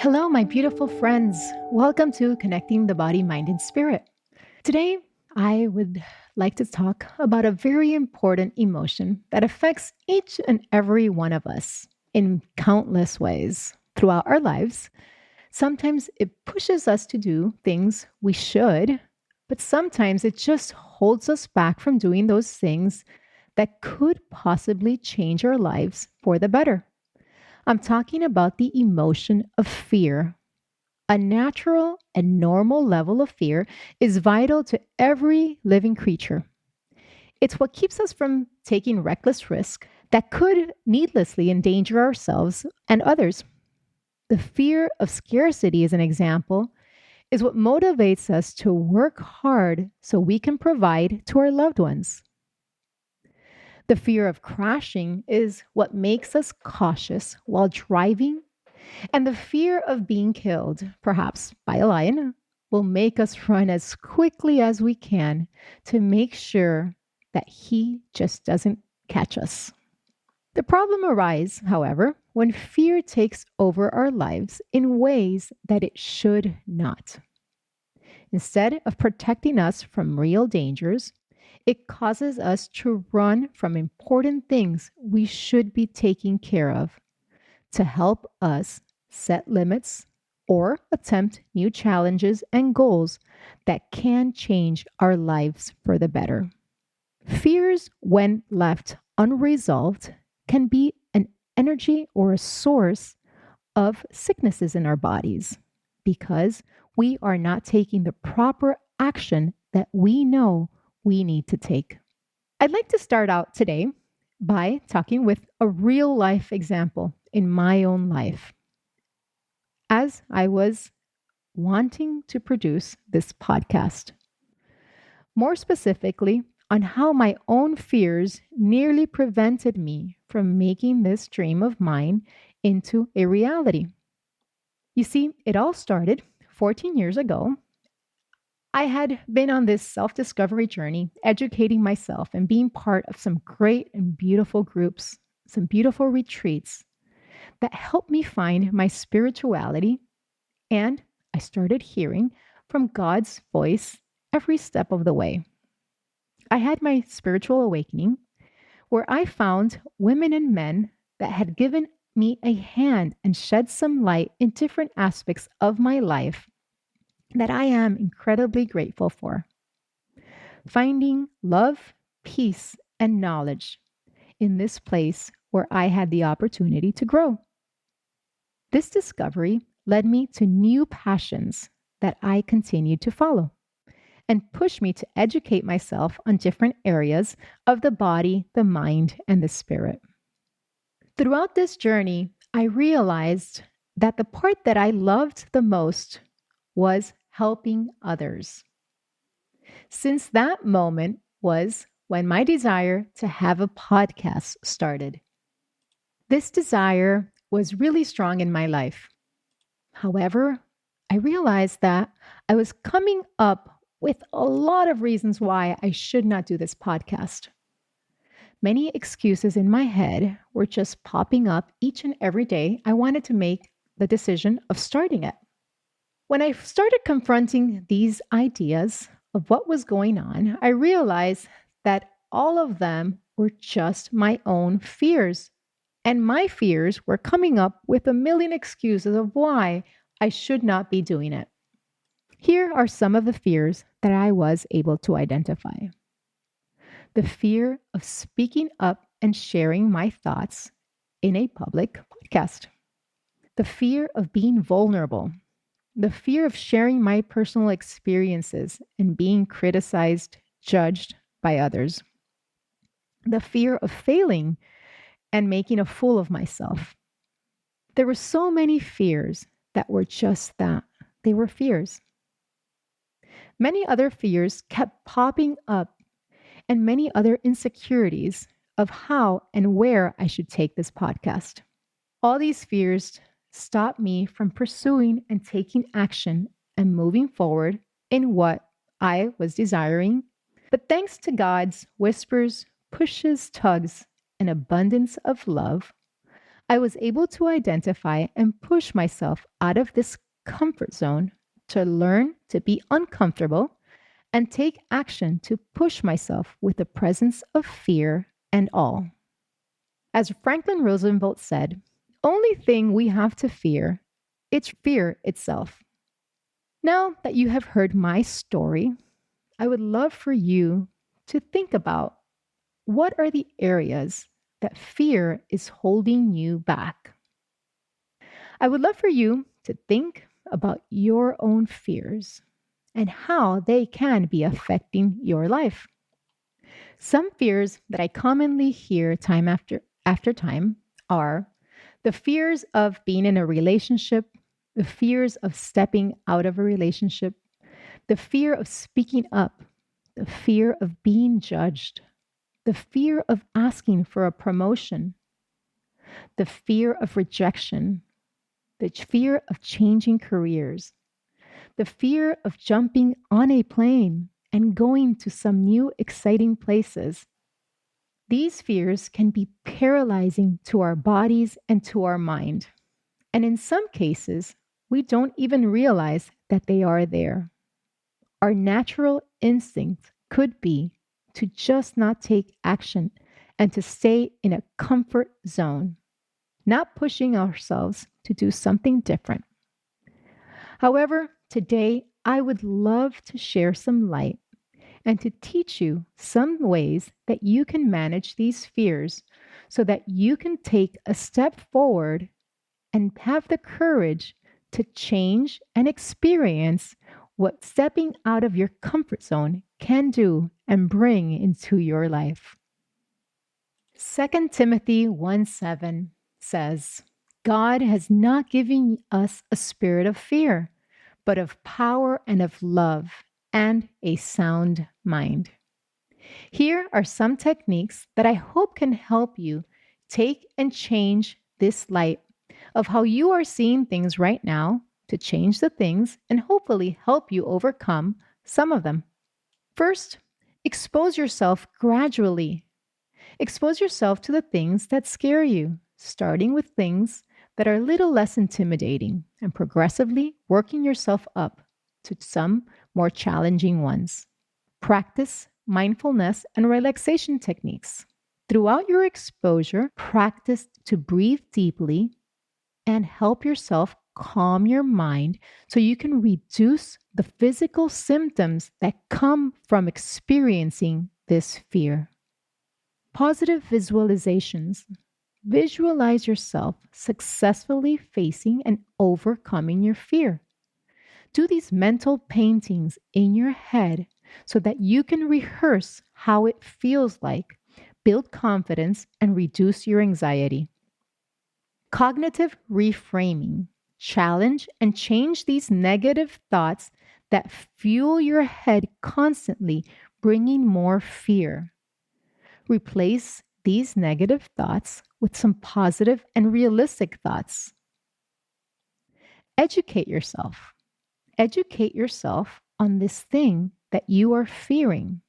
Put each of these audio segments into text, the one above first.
Hello, my beautiful friends. Welcome to Connecting the Body, Mind, and Spirit. Today, I would like to talk about a very important emotion that affects each and every one of us in countless ways throughout our lives. Sometimes it pushes us to do things we should, but sometimes it just holds us back from doing those things that could possibly change our lives for the better. I'm talking about the emotion of fear. A natural and normal level of fear is vital to every living creature. It's what keeps us from taking reckless risk that could needlessly endanger ourselves and others. The fear of scarcity, as an example, is what motivates us to work hard so we can provide to our loved ones. The fear of crashing is what makes us cautious while driving, and the fear of being killed, perhaps by a lion, will make us run as quickly as we can to make sure that he just doesn't catch us. The problem arises, however, when fear takes over our lives in ways that it should not. Instead of protecting us from real dangers, it causes us to run from important things we should be taking care of to help us set limits or attempt new challenges and goals that can change our lives for the better. Fears, when left unresolved, can be an energy or a source of sicknesses in our bodies because we are not taking the proper action that we know we need to take. I'd like to start out today by talking with a real life example in my own life. As I was wanting to produce this podcast, more specifically, on how my own fears nearly prevented me from making this dream of mine into a reality. You see, it all started 14 years ago. I had been on this self discovery journey, educating myself and being part of some great and beautiful groups, some beautiful retreats that helped me find my spirituality. And I started hearing from God's voice every step of the way. I had my spiritual awakening where I found women and men that had given me a hand and shed some light in different aspects of my life that I am incredibly grateful for. Finding love, peace, and knowledge in this place where I had the opportunity to grow. This discovery led me to new passions that I continued to follow and pushed me to educate myself on different areas of the body, the mind, and the spirit. Throughout this journey, I realized that the part that I loved the most was helping others. Since that moment was when my desire to have a podcast started. This desire was really strong in my life. However, I realized that I was coming up with a lot of reasons why I should not do this podcast. Many excuses in my head were just popping up each and every day I wanted to make the decision of starting it. When I started confronting these ideas of what was going on, I realized that all of them were just my own fears. And my fears were coming up with a million excuses of why I should not be doing it. Here are some of the fears that I was able to identify: the fear of speaking up and sharing my thoughts in a public podcast, the fear of being vulnerable, the fear of sharing my personal experiences and being criticized, judged by others, the fear of failing and making a fool of myself. There were so many fears that were just that. They were fears. Many other fears kept popping up, and many other insecurities of how and where I should take this podcast. All these fears stopped me from pursuing and taking action and moving forward in what I was desiring. But thanks to God's whispers, pushes, tugs, and abundance of love, I was able to identify and push myself out of this comfort zone to learn to be uncomfortable and take action to push myself with the presence of fear and all. As Franklin Roosevelt said, only thing we have to fear, it's fear itself. Now that you have heard my story, I would love for you to think about what are the areas that fear is holding you back. I would love for you to think about your own fears and how they can be affecting your life. Some fears that I commonly hear time after time are the fears of being in a relationship, the fears of stepping out of a relationship, the fear of speaking up, the fear of being judged, the fear of asking for a promotion, the fear of rejection, the fear of changing careers, the fear of jumping on a plane and going to some new exciting places. These fears can be paralyzing to our bodies and to our mind. And in some cases, we don't even realize that they are there. Our natural instinct could be to just not take action and to stay in a comfort zone, not pushing ourselves to do something different. However, today I would love to share some light and to teach you some ways that you can manage these fears so that you can take a step forward and have the courage to change and experience what stepping out of your comfort zone can do and bring into your life. 2 Timothy 1:7 says, God has not given us a spirit of fear, but of power and of love and a sound mind. Here are some techniques that I hope can help you take and change this light of how you are seeing things right now to change the things and hopefully help you overcome some of them. First, expose yourself gradually. Expose yourself to the things that scare you, starting with things that are a little less intimidating and progressively working yourself up to some more challenging ones. Practice mindfulness and relaxation techniques. Throughout your exposure, practice to breathe deeply and help yourself calm your mind so you can reduce the physical symptoms that come from experiencing this fear. Positive visualizations. Visualize yourself successfully facing and overcoming your fear. Do these mental paintings in your head so that you can rehearse how it feels like, build confidence, and reduce your anxiety. Cognitive reframing. Challenge and change these negative thoughts that fuel your head constantly, bringing more fear. Replace these negative thoughts with some positive and realistic thoughts. Educate yourself. Educate yourself on this thing that you are fearing.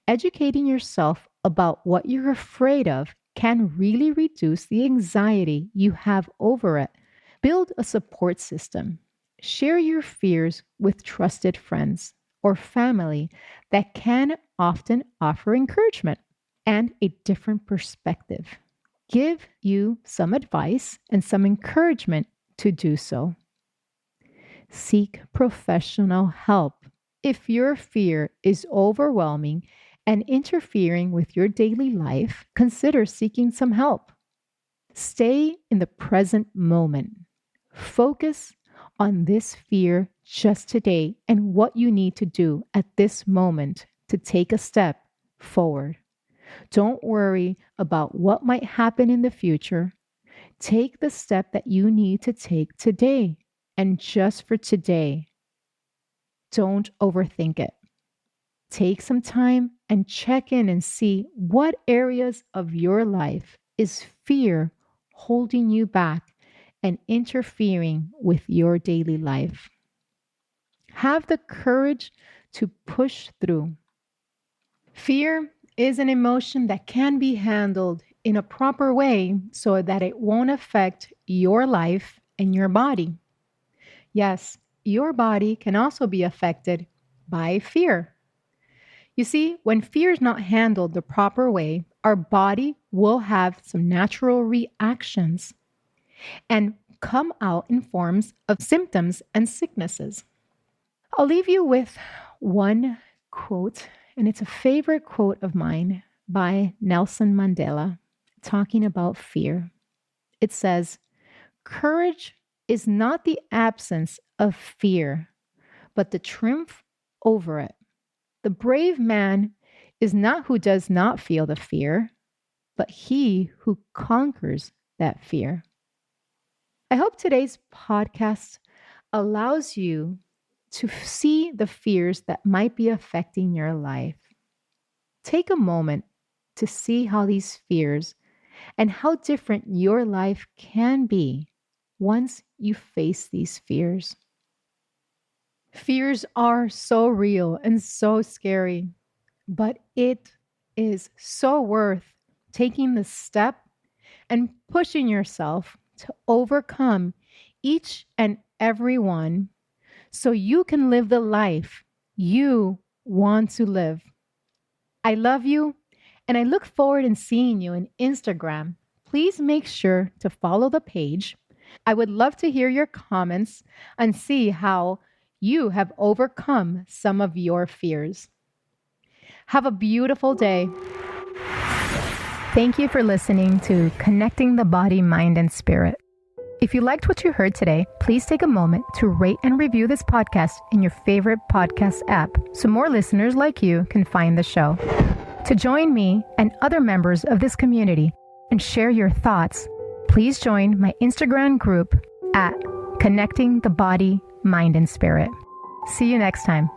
Educating yourself about what you're afraid of can really reduce the anxiety you have over it. Build a support system. Share your fears with trusted friends or family that can often offer encouragement and a different perspective. Give you some advice and some encouragement to do so. Seek professional help. If your fear is overwhelming and interfering with your daily life, consider seeking some help. Stay in the present moment. Focus on this fear just today and what you need to do at this moment to take a step forward. Don't worry about what might happen in the future. Take the step that you need to take today and just for today. Don't overthink it. Take some time and check in and see what areas of your life is fear holding you back and interfering with your daily life. Have the courage to push through. Fear is an emotion that can be handled in a proper way so that it won't affect your life and your body. Yes, your body can also be affected by fear. You see, when fear is not handled the proper way, our body will have some natural reactions and come out in forms of symptoms and sicknesses. I'll leave you with one quote, and it's a favorite quote of mine by Nelson Mandela talking about fear. It says, "Courage is not the absence of fear, but the triumph over it. The brave man is not who does not feel the fear, but he who conquers that fear." I hope today's podcast allows you to see the fears that might be affecting your life. Take a moment to see how these fears and how different your life can be once you face these fears. Fears are so real and so scary, but it is so worth taking the step and pushing yourself to overcome each and every one so you can live the life you want to live. I love you and I look forward in seeing you on Instagram. Please make sure to follow the page. I would love to hear your comments and see how you have overcome some of your fears. Have a beautiful day. Thank you for listening to Connecting the Body, Mind, and Spirit. If you liked what you heard today, please take a moment to rate and review this podcast in your favorite podcast app so more listeners like you can find the show. To join me and other members of this community and share your thoughts, please join my Instagram group at Connecting the Body, Mind, and Spirit. See you next time.